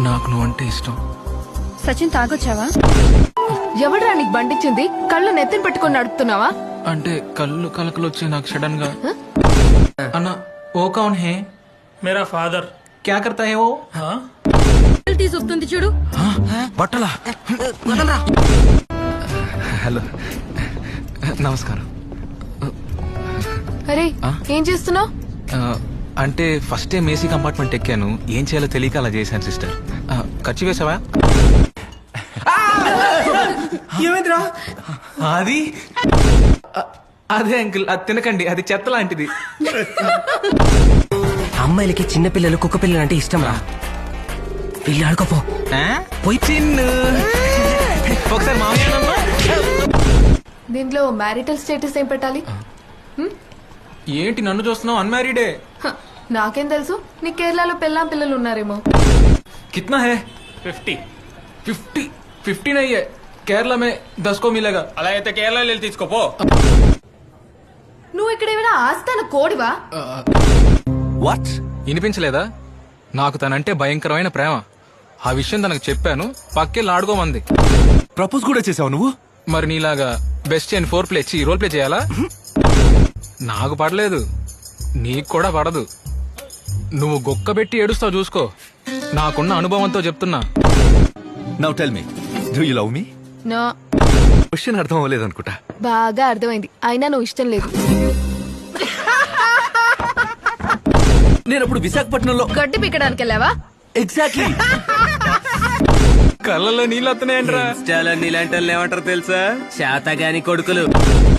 నాకు నువ్వంటే ఇష్టం. సచిన్ తాగొచ్చావా? ఎవడ్రా నీకు బండిచ్చింది? కళ్ళు నెత్తిన పెట్టుకుని నడుపుతున్నావా? అంటే కళ్ళు కలకలు వచ్చి నాకు సడన్ గా. అన్నా ఓ కౌన్ హే? मेरा फादर క్యా కర్తా హే ఓ? వస్తుంది చూడు. బట్టలా? హలో నమస్కారం. అరే ఏం చేస్తున్నావు? అంటే ఫస్ట్ టైం ఏసీ కంపార్ట్మెంట్ ఎక్కాను, ఏం చేయాలో తెలియక అలా చేశాను సిస్టర్. ఖర్చు వేసావా? ఏమైందిరా? అది అదే అంకుల్, అది తినకండి, అది చెత్త లాంటిది. అమ్మాయిలకి చిన్నపిల్లలు కుక్క పిల్లలు అంటే ఇష్టం రా. వెళ్ళి ఆడుకోపో. పోయి చిన్ను ఒకసారి మామయ్య. దీంట్లో మ్యారిటల్ స్టేటస్ ఏం పెట్టాలి? ఏంటి నన్ను చూస్తున్నావు? అన్మ్యారీడే. నాకేం తెలుసు, నీ కేరళలో పెళ్ళాం పిల్లలు ఉన్నారేమో. कितना है? 50. 50 नहीं है, केरला में 10 को मिलेगा. అలా అయితే కేరళ వెళ్ళి తీసుకోపో. నువ్వు ఇక్కడ ఏమైనా ఆస్థాన కోడివా? వాట్? వినిపించలేదా? నాకు తనంటే భయంకరమైన ప్రేమ. ఆ విషయం తనకు చెప్పాను, పక్కెళ్ళి ఆడుకోమంది. ప్రపోజ్ కూడా చేసావు నువ్వు? మరి నీలాగా best and 4 play role play చేయాలా? నాకు పడలేదు, నీకు కూడా పడదు. నువ్వు గొక్క పెట్టి ఏడుస్తావు చూసుకో. నాకున్న అనుభవంతో చెప్తున్నా. Now tell me, do you love me? No. Question అర్థం అవ్వలేదు అనుకుంటా. బాగా అర్థమైంది, అయినా నువ్వు ఇష్టం లేదు. నేను అప్పుడు విశాఖపట్నంలో గడ్డి పీకడానికి వెళ్ళావా? ఎగ్జాక్ట్లీ. కళ్ళలో నీళ్ళు వస్తున్నాయంట్రా. నీలాంటి వాళ్ళు ఏమంటారు తెలుసా? శాతగాని కొడుకులు.